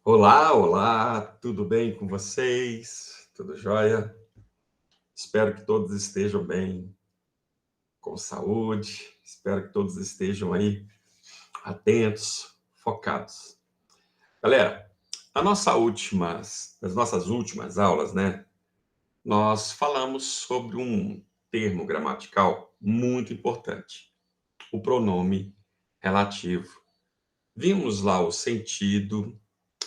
Olá, olá, tudo bem com vocês? Tudo jóia? Espero que todos estejam bem, com saúde. Espero que todos estejam aí atentos, focados. Galera, nas nossas últimas aulas, né, nós falamos sobre um termo gramatical muito importante, o pronome relativo. Vimos lá o sentido,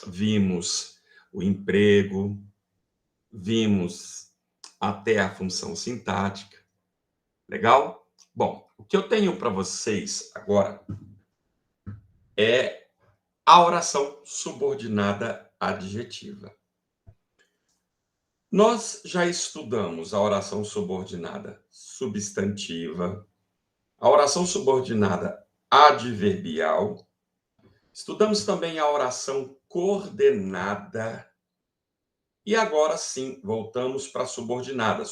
vimos o emprego, vimos até a função sintática. Legal? Bom, o que eu tenho para vocês agora é a oração subordinada adjetiva. Nós já estudamos a oração subordinada substantiva, a oração subordinada adverbial, estudamos também a oração coordenada e agora sim voltamos para a subordinada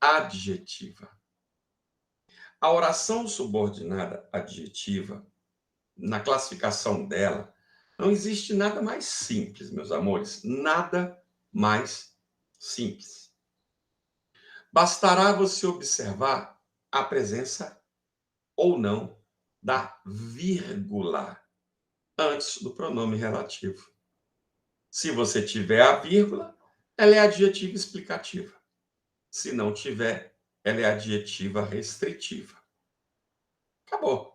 adjetiva. A oração subordinada adjetiva, na classificação dela, não existe nada mais simples, meus amores, nada mais simples. Bastará você observar a presença ou não da vírgula antes do pronome relativo. Se você tiver a vírgula, ela é adjetiva explicativa. Se não tiver, ela é adjetiva restritiva. Acabou.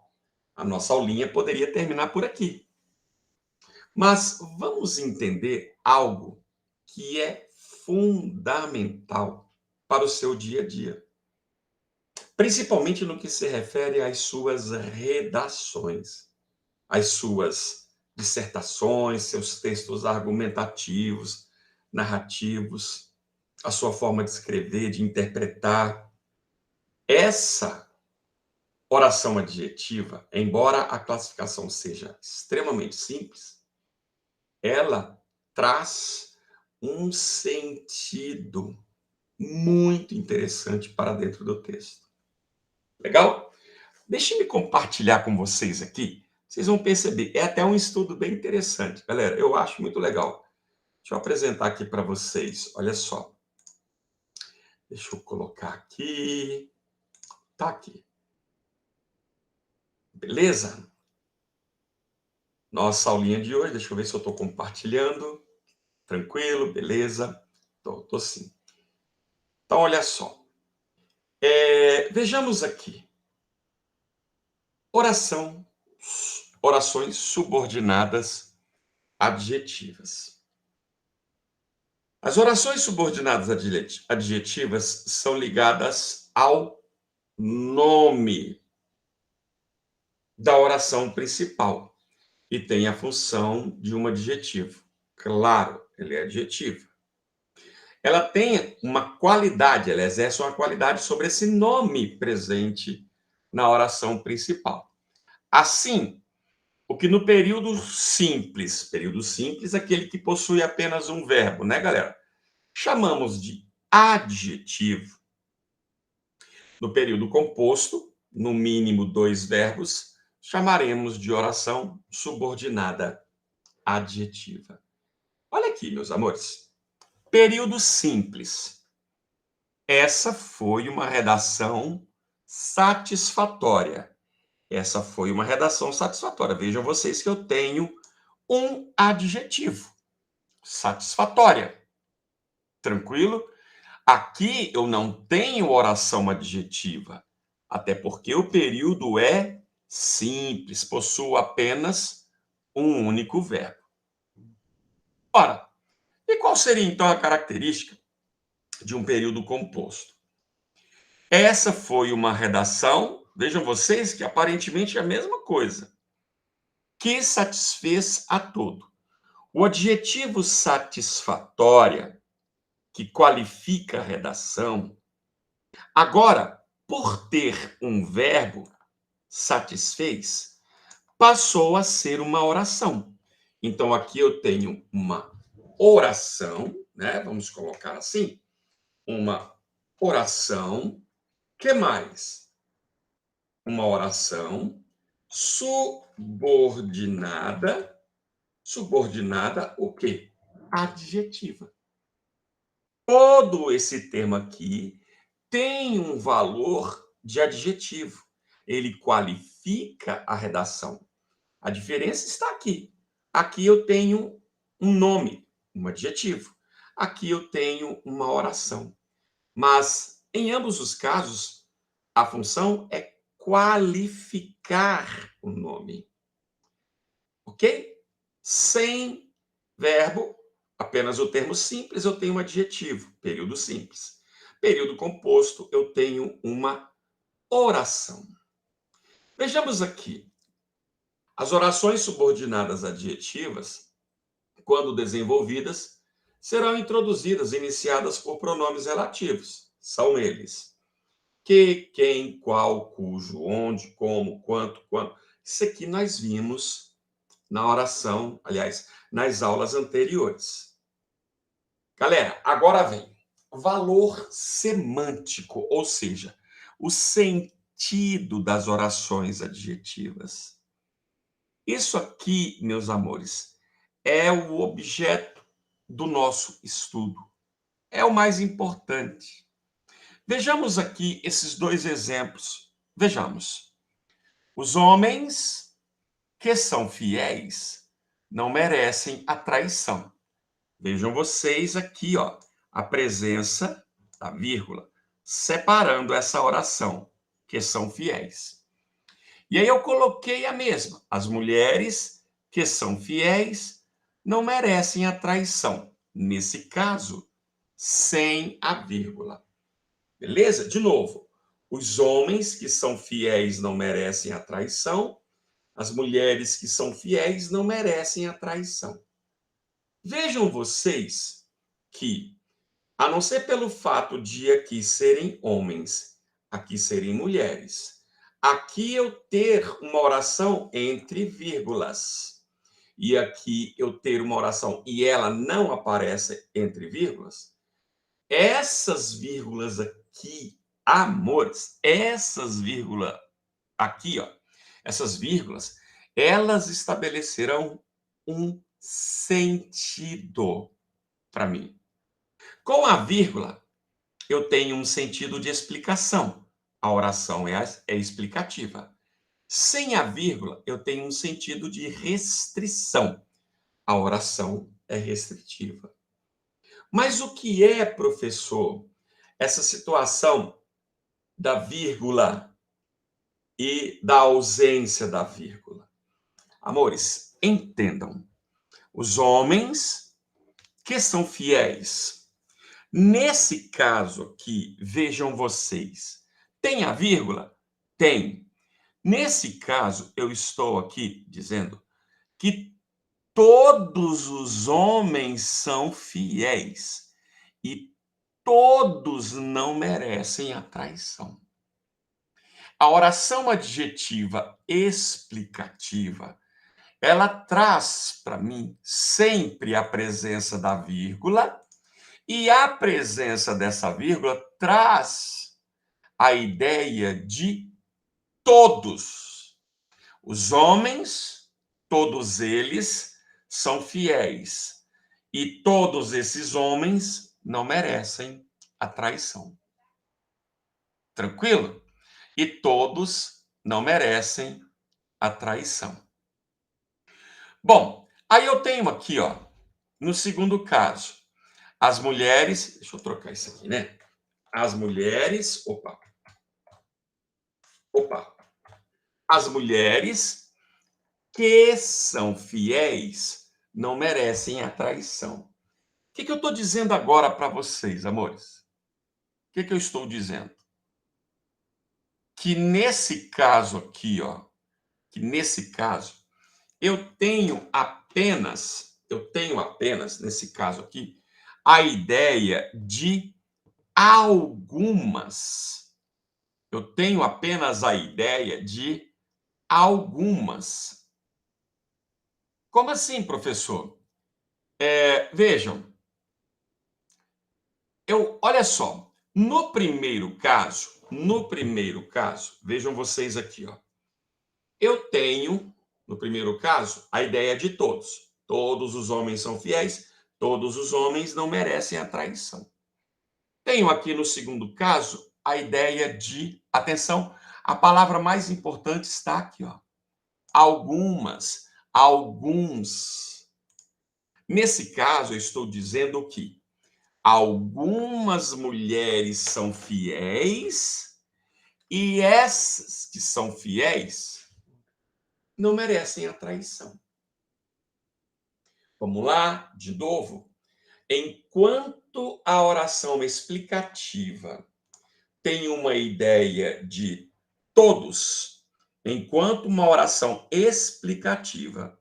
A nossa aulinha poderia terminar por aqui. Mas vamos entender algo que é fundamental para o seu dia a dia, principalmente no que se refere às suas redações, às suas dissertações, seus textos argumentativos, narrativos, a sua forma de escrever, de interpretar. Essa oração adjetiva, embora a classificação seja extremamente simples, ela traz um sentido muito interessante para dentro do texto. Legal? Deixe-me compartilhar com vocês aqui. Vocês vão perceber, é até um estudo bem interessante. Galera, eu acho muito legal. Deixa eu apresentar aqui para vocês. Olha só. Deixa eu colocar aqui. Tá aqui. Beleza? Nossa aulinha de hoje. Deixa eu ver se eu estou compartilhando. Tranquilo, beleza? Tô sim. Então, olha só. Vejamos aqui. Orações subordinadas adjetivas. As orações subordinadas adjetivas são ligadas ao nome da oração principal e tem a função de um adjetivo. Claro, ele é adjetivo. Ela tem uma qualidade, ela exerce uma qualidade sobre esse nome presente na oração principal. Assim, o que no período simples é aquele que possui apenas um verbo, né, galera? Chamamos de adjetivo. No período composto, no mínimo dois verbos, chamaremos de oração subordinada adjetiva. Olha aqui, meus amores. Período simples. Essa foi uma redação satisfatória. Essa foi uma redação satisfatória. Vejam vocês que eu tenho um adjetivo. Satisfatória. Tranquilo? Aqui eu não tenho oração adjetiva, até porque o período é simples, possui apenas um único verbo. Ora, e qual seria então a característica de um período composto? Essa foi uma redação, vejam vocês que aparentemente é a mesma coisa, que satisfez a todo. O adjetivo satisfatória, que qualifica a redação, agora, por ter um verbo, satisfez, passou a ser uma oração. Então, aqui eu tenho uma oração, né? Vamos colocar assim, uma oração. Que mais? Uma oração subordinada subordinada o quê? Adjetiva. Todo esse termo aqui tem um valor de adjetivo. Ele qualifica a redação. A diferença está aqui. Aqui eu tenho um nome, um adjetivo. Aqui eu tenho uma oração. Mas, em ambos os casos, a função é qualificar o nome. Ok? Sem verbo, apenas o termo simples, eu tenho um adjetivo, período simples. Período composto, eu tenho uma oração. Vejamos aqui. As orações subordinadas adjetivas, quando desenvolvidas, serão introduzidas, iniciadas por pronomes relativos. São eles: que, quem, qual, cujo, onde, como, quanto, quando. Isso aqui nós vimos na oração, aliás, nas aulas anteriores. Galera, agora vem valor semântico, ou seja, o sentido das orações adjetivas. Isso aqui, meus amores, é o objeto do nosso estudo. É o mais importante. Vejamos aqui esses dois exemplos. Vejamos. Os homens que são fiéis não merecem a traição. Vejam vocês aqui, ó, a presença da vírgula, separando essa oração, que são fiéis. E aí eu coloquei a mesma. As mulheres que são fiéis não merecem a traição. Nesse caso, sem a vírgula. Beleza? De novo. Os homens que são fiéis não merecem a traição. As mulheres que são fiéis não merecem a traição. Vejam vocês que, a não ser pelo fato de aqui serem homens, aqui serem mulheres, aqui eu ter uma oração entre vírgulas, e aqui eu ter uma oração e ela não aparece entre vírgulas, essas vírgulas aqui, amores, essas vírgulas aqui, ó, essas vírgulas, elas estabelecerão um sentido para mim. Com a vírgula, eu tenho um sentido de explicação. A oração é explicativa. Sem a vírgula, eu tenho um sentido de restrição. A oração é restritiva. Mas o que é, professor, essa situação da vírgula e da ausência da vírgula? Amores, entendam. Os homens que são fiéis. Nesse caso aqui, vejam vocês, tem a vírgula? Tem. Nesse caso, eu estou aqui dizendo que todos os homens são fiéis e todos não merecem a traição. A oração adjetiva explicativa, ela traz para mim sempre a presença da vírgula, e a presença dessa vírgula traz a ideia de todos. Os homens, todos eles, são fiéis. E todos esses homens não merecem a traição. Tranquilo? E todos não merecem a traição. Bom, aí eu tenho aqui, ó, no segundo caso, as mulheres, deixa eu trocar isso aqui, né? As mulheres, as mulheres que são fiéis não merecem a traição. O que eu estou dizendo agora para vocês, amores? O que eu estou dizendo? Que nesse caso aqui, ó, que nesse caso, eu tenho apenas, nesse caso aqui, a ideia de algumas. Eu tenho apenas a ideia de algumas. Como assim, professor? Vejam, olha só, no primeiro caso, vejam vocês aqui, ó. Eu tenho, no primeiro caso, a ideia de todos. Todos os homens são fiéis, todos os homens não merecem a traição. Tenho aqui no segundo caso a ideia de, atenção, a palavra mais importante está aqui, ó. Algumas, alguns. Nesse caso, eu estou dizendo que algumas mulheres são fiéis e essas que são fiéis não merecem a traição. Vamos lá, de novo. Enquanto a oração explicativa tem uma ideia de todos, enquanto uma oração explicativa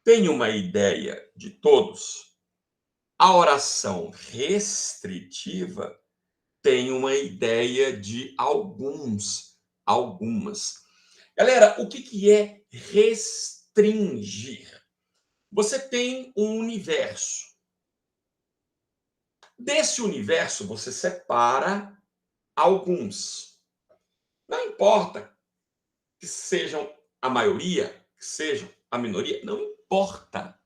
tem uma ideia de todos, a oração restritiva tem uma ideia de alguns, algumas. Galera, o que é restringir? Você tem um universo. Desse universo, você separa alguns. Não importa que sejam a maioria, que sejam a minoria, não importa.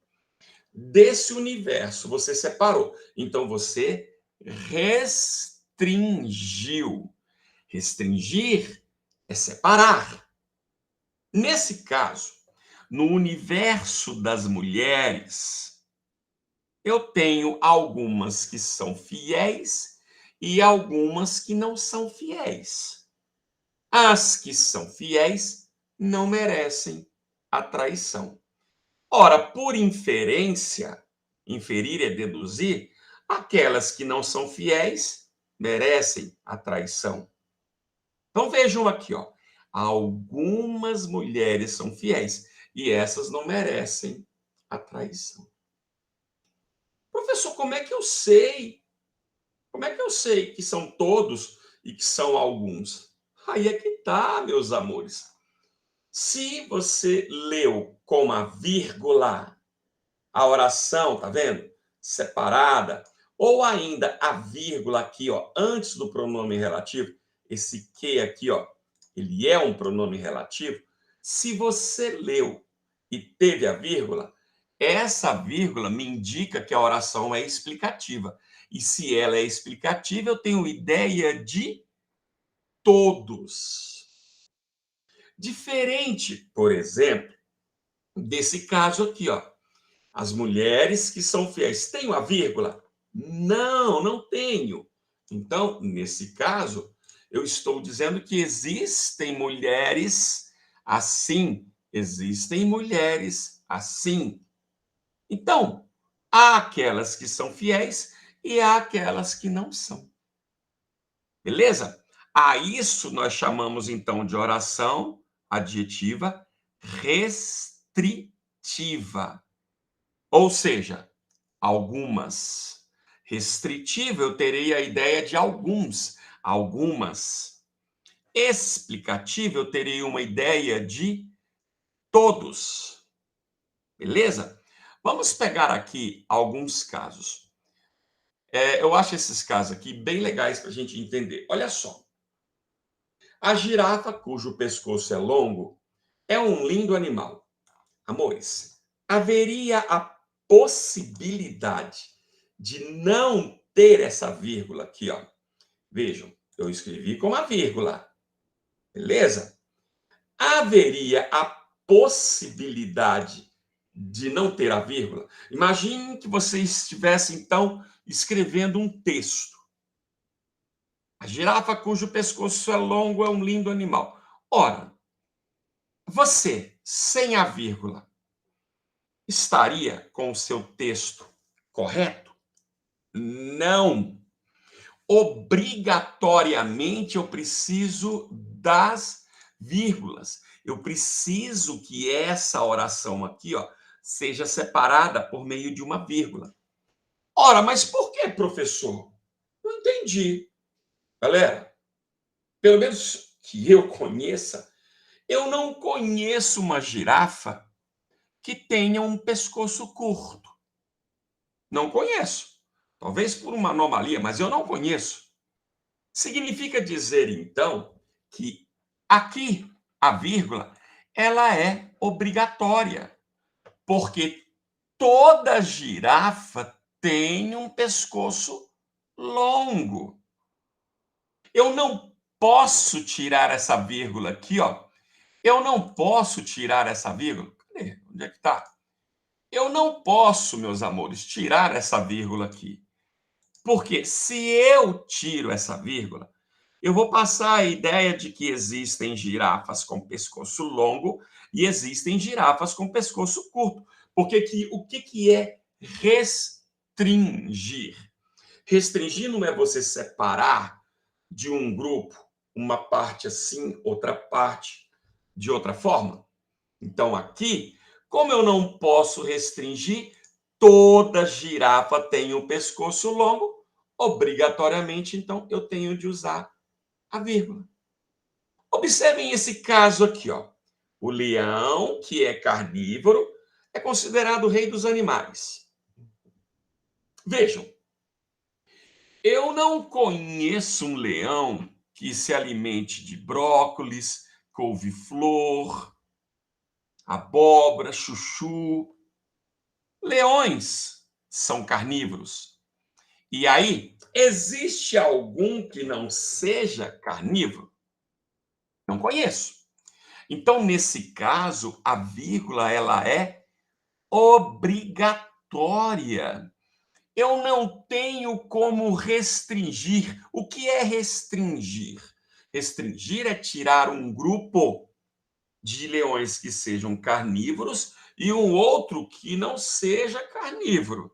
Desse universo, você separou. Então, você restringiu. Restringir é separar. Nesse caso, no universo das mulheres, eu tenho algumas que são fiéis e algumas que não são fiéis. As que são fiéis não merecem a traição. Ora, por inferência, inferir é deduzir, aquelas que não são fiéis merecem a traição. Então vejam aqui, ó. Algumas mulheres são fiéis e essas não merecem a traição. Professor, como é que eu sei? Como é que eu sei que são todos e que são alguns? Aí é que tá, meus amores. Se você leu com uma vírgula a oração, tá vendo? Separada, ou ainda a vírgula aqui, ó, antes do pronome relativo, esse que aqui, ó, ele é um pronome relativo. Se você leu e teve a vírgula, essa vírgula me indica que a oração é explicativa. E se ela é explicativa, eu tenho ideia de todos. Diferente, por exemplo, desse caso aqui, ó. As mulheres que são fiéis. Tenho a vírgula? Não, não tenho. Então, nesse caso, eu estou dizendo que existem mulheres assim, existem mulheres assim. Então, há aquelas que são fiéis e há aquelas que não são. Beleza? A isso nós chamamos então de oração adjetiva restritiva. Ou seja, algumas. Restritiva, eu terei a ideia de alguns, algumas. Explicativa, eu terei uma ideia de todos. Beleza? Vamos pegar aqui alguns casos. Eu acho esses casos aqui bem legais para a gente entender. Olha só. A girafa, cujo pescoço é longo, é um lindo animal. Amores, haveria a possibilidade de não ter essa vírgula aqui, ó. Vejam, eu escrevi com uma vírgula, beleza? Haveria a possibilidade de não ter a vírgula. Imagine que você estivesse, então, escrevendo um texto. A girafa cujo pescoço é longo é um lindo animal. Ora, você, sem a vírgula, estaria com o seu texto correto? Não. Obrigatoriamente eu preciso das vírgulas. Eu preciso que essa oração aqui, ó, seja separada por meio de uma vírgula. Ora, mas por que, professor? Não entendi. Galera, pelo menos que eu conheça, eu não conheço uma girafa que tenha um pescoço curto. Não conheço. Talvez por uma anomalia, mas eu não conheço. Significa dizer, então, que aqui a vírgula ela é obrigatória, porque toda girafa tem um pescoço longo. Eu não posso tirar essa vírgula aqui, ó. Eu não posso tirar essa vírgula. Cadê? Onde é que está? Eu não posso, meus amores, tirar essa vírgula aqui. Porque se eu tiro essa vírgula, eu vou passar a ideia de que existem girafas com pescoço longo e existem girafas com pescoço curto. Porque o que é restringir? Restringir não é você separar de um grupo uma parte assim, outra parte de outra forma. Então, aqui, como eu não posso restringir, toda girafa tem um pescoço longo, obrigatoriamente, então, eu tenho de usar a vírgula. Observem esse caso aqui, ó. O leão, que é carnívoro, é considerado o rei dos animais. Vejam, eu não conheço um leão que se alimente de brócolis, couve-flor, abóbora, chuchu. Leões são carnívoros. E aí, existe algum que não seja carnívoro? Não conheço. Então, nesse caso, a vírgula ela é obrigatória. Eu não tenho como restringir. O que é restringir? Restringir é tirar um grupo de leões que sejam carnívoros e um outro que não seja carnívoro.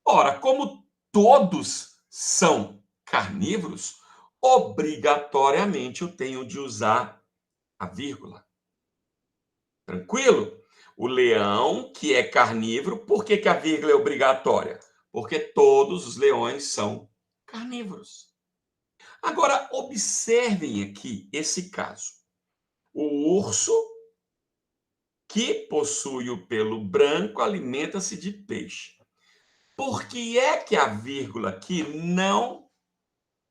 Ora, como todos são carnívoros, obrigatoriamente eu tenho de usar a vírgula. Tranquilo? O leão, que é carnívoro, por que a vírgula é obrigatória? Porque todos os leões são carnívoros. Agora, observem aqui esse caso. O urso, que possui o pelo branco, alimenta-se de peixe. Por que é que a vírgula aqui não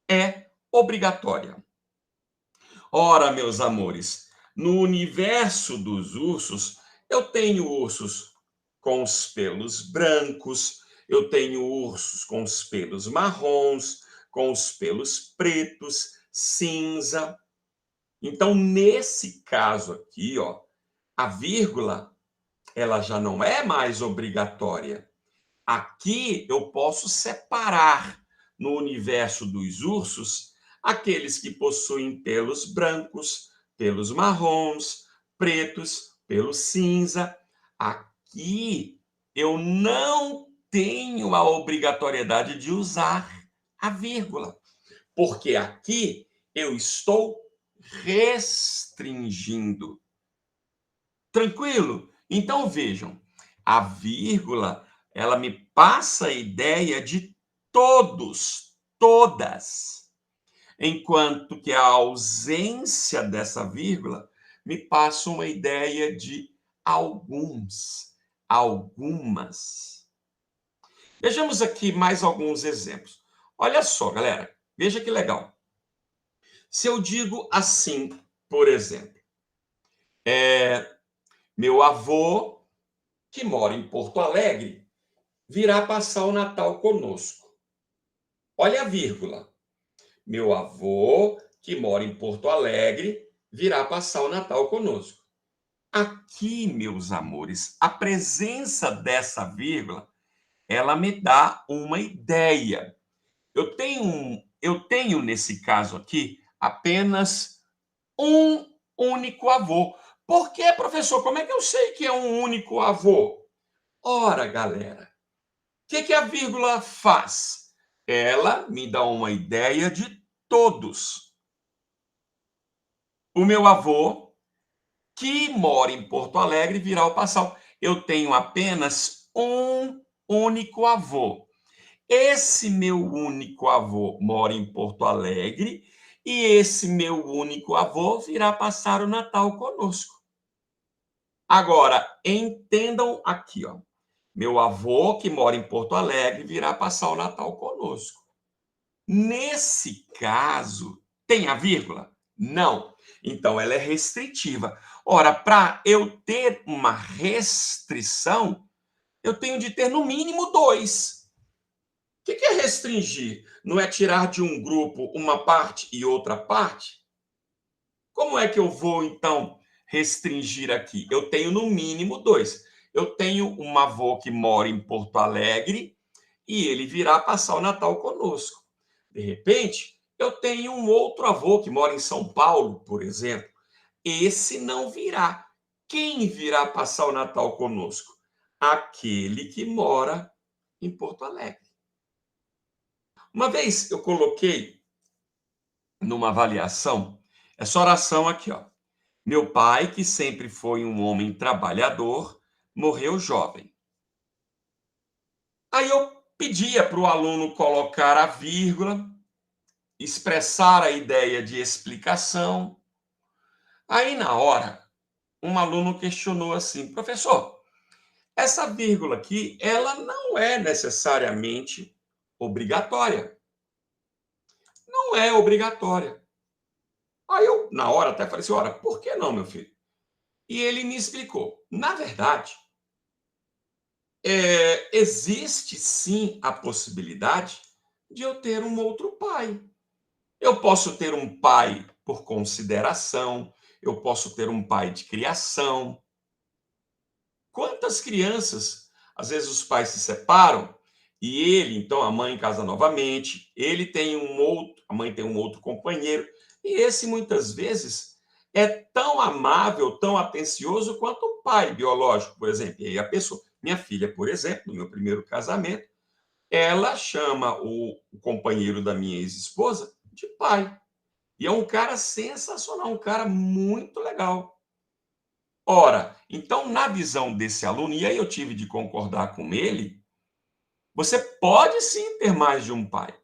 é obrigatória? Ora, meus amores, no universo dos ursos, eu tenho ursos com os pelos brancos, eu tenho ursos com os pelos marrons, com os pelos pretos, cinza. Então, nesse caso aqui, ó, a vírgula, ela já não é mais obrigatória. Aqui eu posso separar no universo dos ursos aqueles que possuem pelos brancos, pelos marrons, pretos, pelos cinza. Aqui eu não tenho a obrigatoriedade de usar a vírgula, porque aqui eu estou restringindo. Tranquilo? Então vejam, a vírgula, ela me passa a ideia de todos, todas, enquanto que a ausência dessa vírgula me passa uma ideia de alguns, algumas. Vejamos aqui mais alguns exemplos. Olha só, galera, veja que legal. Se eu digo assim, por exemplo, meu avô, que mora em Porto Alegre, virá passar o Natal conosco. Olha a vírgula. Meu avô, que mora em Porto Alegre, virá passar o Natal conosco. Aqui, meus amores, a presença dessa vírgula, ela me dá uma ideia. Eu tenho nesse caso aqui apenas um único avô. Por quê, professor? Como é que eu sei que é um único avô? Ora, galera, o que a vírgula faz? Ela me dá uma ideia de todos. O meu avô, que mora em Porto Alegre, virá ao passar. Eu tenho apenas um único avô. Esse meu único avô mora em Porto Alegre e esse meu único avô virá passar o Natal conosco. Agora, entendam aqui, ó. Meu avô, que mora em Porto Alegre, virá passar o Natal conosco. Nesse caso, tem a vírgula? Não. Então, ela é restritiva. Ora, para eu ter uma restrição, eu tenho de ter no mínimo dois. O que é restringir? Não é tirar de um grupo uma parte e outra parte? Como é que eu vou, então, restringir aqui? Eu tenho no mínimo dois. Eu tenho um avô que mora em Porto Alegre e ele virá passar o Natal conosco. De repente, eu tenho um outro avô que mora em São Paulo, por exemplo. Esse não virá. Quem virá passar o Natal conosco? Aquele que mora em Porto Alegre. Uma vez eu coloquei numa avaliação essa oração aqui, ó. Meu pai, que sempre foi um homem trabalhador, morreu jovem. Aí eu pedia para o aluno colocar a vírgula, expressar a ideia de explicação. Aí, na hora, um aluno questionou assim: professor, essa vírgula aqui, ela não é necessariamente obrigatória. Não é obrigatória. Aí eu, na hora, até falei assim: ora, por que não, meu filho? E ele me explicou. Na verdade, existe sim a possibilidade de eu ter um outro pai. Eu posso ter um pai por consideração, eu posso ter um pai de criação. Quantas crianças, às vezes os pais se separam e ele, então a mãe casa novamente, ele tem um outro, a mãe tem um outro companheiro, e esse muitas vezes é tão amável, tão atencioso quanto o pai biológico, por exemplo. E aí a pessoa, minha filha, por exemplo, no meu primeiro casamento, ela chama o companheiro da minha ex-esposa de pai. E é um cara sensacional, um cara muito legal. Ora, então, na visão desse aluno, e aí eu tive de concordar com ele, você pode sim ter mais de um pai.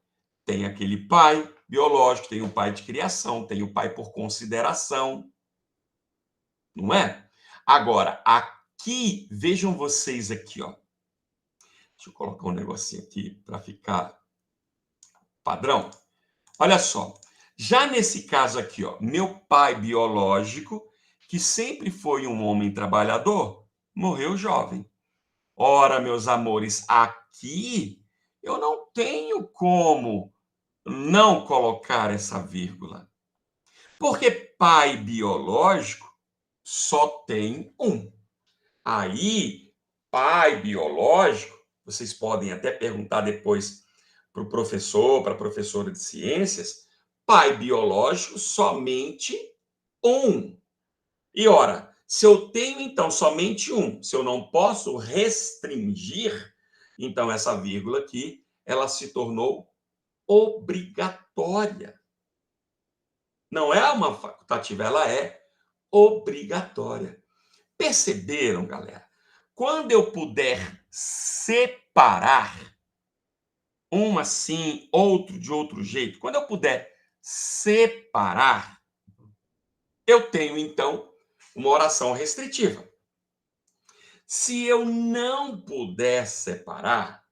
Tem aquele pai biológico, tem o pai de criação, tem o pai por consideração, não é? Agora, aqui, vejam vocês aqui, ó. Deixa eu colocar um negocinho aqui para ficar padrão. Olha só, já nesse caso aqui, ó, meu pai biológico, que sempre foi um homem trabalhador, morreu jovem. Ora, meus amores, aqui eu não tenho como não colocar essa vírgula. Porque pai biológico só tem um. Aí, pai biológico, vocês podem até perguntar depois para o professor, para a professora de ciências, pai biológico somente um. E ora, se eu tenho então somente um, se eu não posso restringir, então essa vírgula aqui, ela se tornou obrigatória. Não é uma facultativa, ela é obrigatória. Perceberam, galera? Quando eu puder separar um assim, outro de outro jeito, quando eu puder separar, eu tenho então uma oração restritiva. Se eu não puder separar,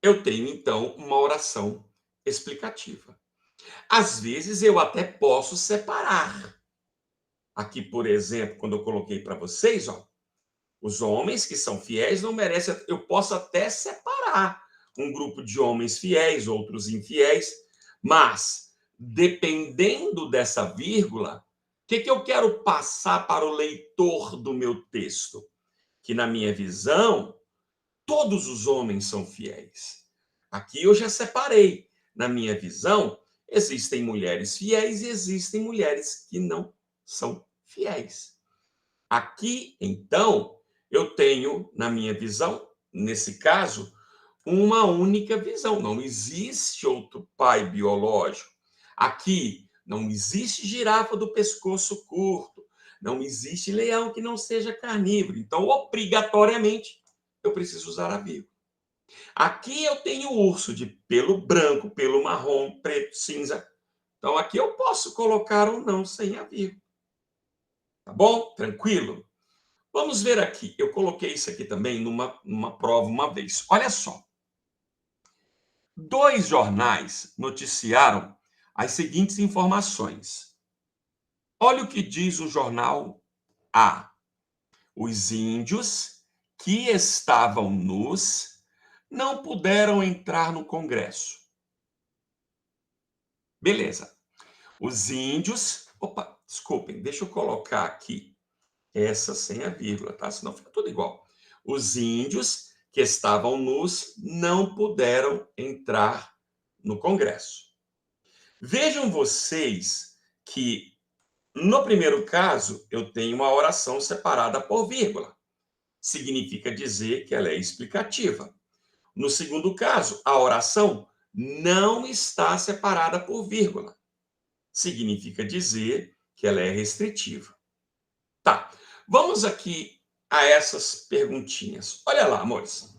eu tenho então uma oração explicativa. Às vezes eu até posso separar. Aqui, por exemplo, quando eu coloquei para vocês, ó, os homens que são fiéis não merecem. Eu posso até separar um grupo de homens fiéis, outros infiéis, mas dependendo dessa vírgula, o que eu quero passar para o leitor do meu texto? Que, na minha visão, todos os homens são fiéis. Aqui eu já separei. Na minha visão, existem mulheres fiéis e existem mulheres que não são fiéis. Aqui, então, eu tenho, na minha visão, nesse caso, uma única visão. Não existe outro pai biológico. Aqui não existe girafa do pescoço curto. Não existe leão que não seja carnívoro. Então, obrigatoriamente, eu preciso usar a vírgula. Aqui eu tenho urso de pelo branco, pelo marrom, preto, cinza. Então, aqui eu posso colocar um não sem a vírgula. Tá bom? Tranquilo? Vamos ver aqui. Eu coloquei isso aqui também numa prova uma vez. Olha só. 2 jornais noticiaram as seguintes informações. Olha o que diz o jornal A. Os índios que estavam nus não puderam entrar no Congresso. Beleza. Os índios. Opa, desculpem, deixa eu colocar aqui essa sem a vírgula, tá? Senão fica tudo igual. Os índios que estavam nus não puderam entrar no Congresso. Vejam vocês que, no primeiro caso, eu tenho uma oração separada por vírgula. Significa dizer que ela é explicativa. No segundo caso, a oração não está separada por vírgula. Significa dizer que ela é restritiva. Tá, vamos aqui a essas perguntinhas. Olha lá, amores.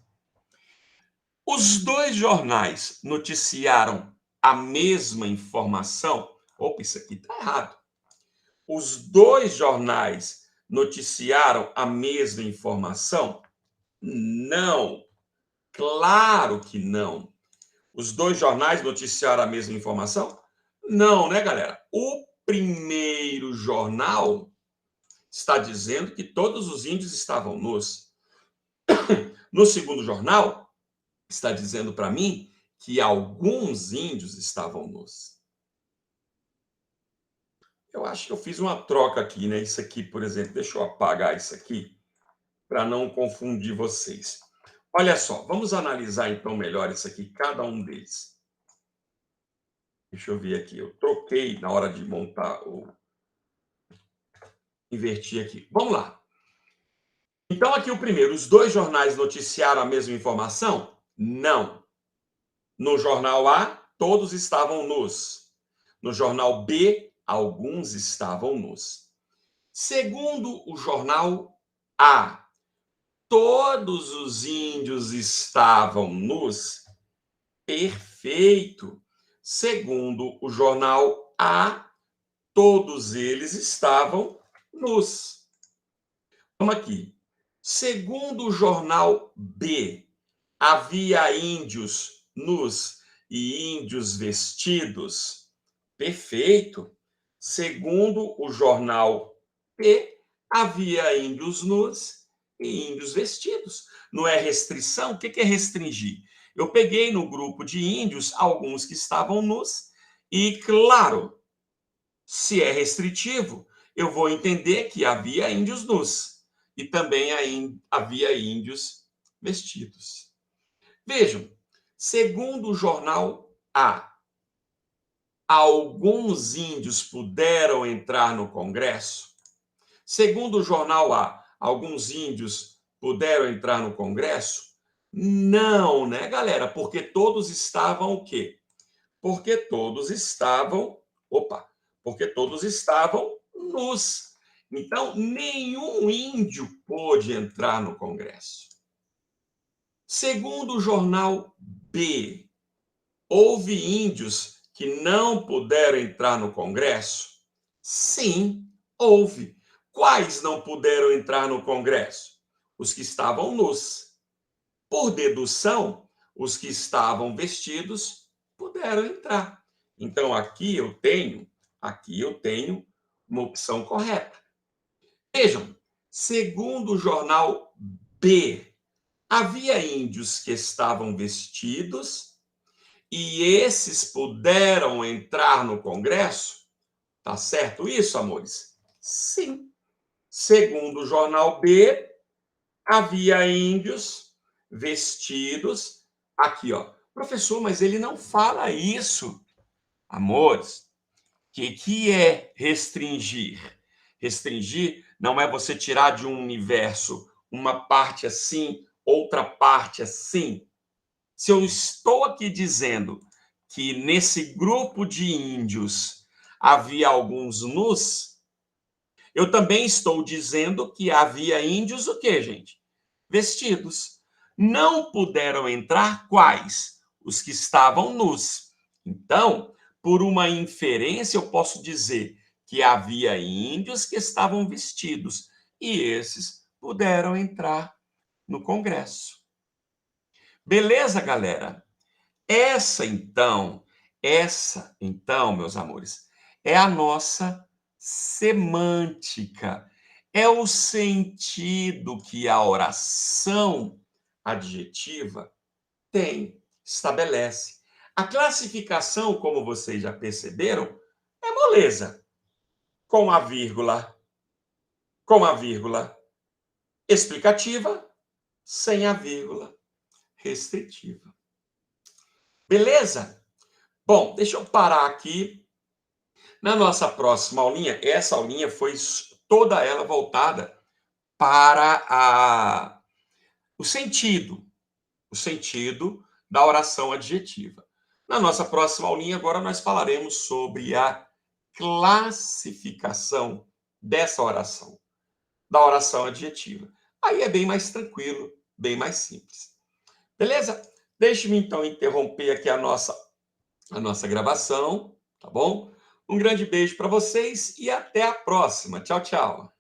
Os dois jornais noticiaram a mesma informação? Opa, isso aqui está errado. Os dois jornais noticiaram a mesma informação? Não, claro que não. Os dois jornais noticiaram a mesma informação? Não, né, galera? O primeiro jornal está dizendo que todos os índios estavam nus. No segundo jornal, está dizendo para mim que alguns índios estavam nus. Eu acho que eu fiz uma troca aqui, né? Isso aqui, por exemplo, deixa eu apagar isso aqui para não confundir vocês. Olha só, vamos analisar então melhor isso aqui, cada um deles. Deixa eu ver aqui, eu troquei na hora de montar o inverti aqui. Vamos lá. Então, aqui o primeiro, os dois jornais noticiaram a mesma informação? Não. No jornal A, todos estavam nus. No jornal B, alguns estavam nus. Segundo o jornal A, todos os índios estavam nus? Perfeito. Segundo o jornal A, todos eles estavam nus. Vamos aqui. Segundo o jornal B, havia índios nus e índios vestidos? Perfeito. Segundo o jornal B, havia índios nus e índios vestidos. Não é restrição? O que é restringir? Eu peguei no grupo de índios alguns que estavam nus e, claro, se é restritivo, eu vou entender que havia índios nus e também havia índios vestidos. Vejam, segundo o jornal A, alguns índios puderam entrar no Congresso? Segundo o jornal A, alguns índios puderam entrar no Congresso? Não, né, galera? Porque todos estavam o quê? Porque todos estavam, porque todos estavam nus. Então, nenhum índio pôde entrar no Congresso. Segundo o jornal B, houve índios que não puderam entrar no Congresso? Sim, houve. Quais não puderam entrar no Congresso? Os que estavam nus. Por dedução, os que estavam vestidos puderam entrar. Então, aqui eu tenho uma opção correta. Vejam, segundo o jornal B, havia índios que estavam vestidos e esses puderam entrar no Congresso? Tá certo isso, amores? Sim. Segundo o jornal B, havia índios vestidos. Aqui, ó. Professor, mas ele não fala isso. Amores, o que é restringir? Restringir não é você tirar de um universo uma parte assim, outra parte assim. Se eu estou aqui dizendo que nesse grupo de índios havia alguns nus, eu também estou dizendo que havia índios o quê, gente? Vestidos. Não puderam entrar quais? Os que estavam nus. Então, por uma inferência, eu posso dizer que havia índios que estavam vestidos e esses puderam entrar no Congresso. Beleza, galera? Essa então, meus amores, é a nossa semântica. É o sentido que a oração adjetiva tem, estabelece. A classificação, como vocês já perceberam, é moleza. Com a vírgula explicativa, sem a vírgula restritiva. Beleza? Bom, deixa eu parar aqui. Na nossa próxima aulinha, essa aulinha foi toda ela voltada para o sentido da oração adjetiva. Na nossa próxima aulinha, agora nós falaremos sobre a classificação dessa oração, da oração adjetiva. Aí é bem mais tranquilo, bem mais simples. Beleza? Deixe-me então interromper aqui a nossa gravação, tá bom? Um grande beijo para vocês e até a próxima. Tchau, tchau.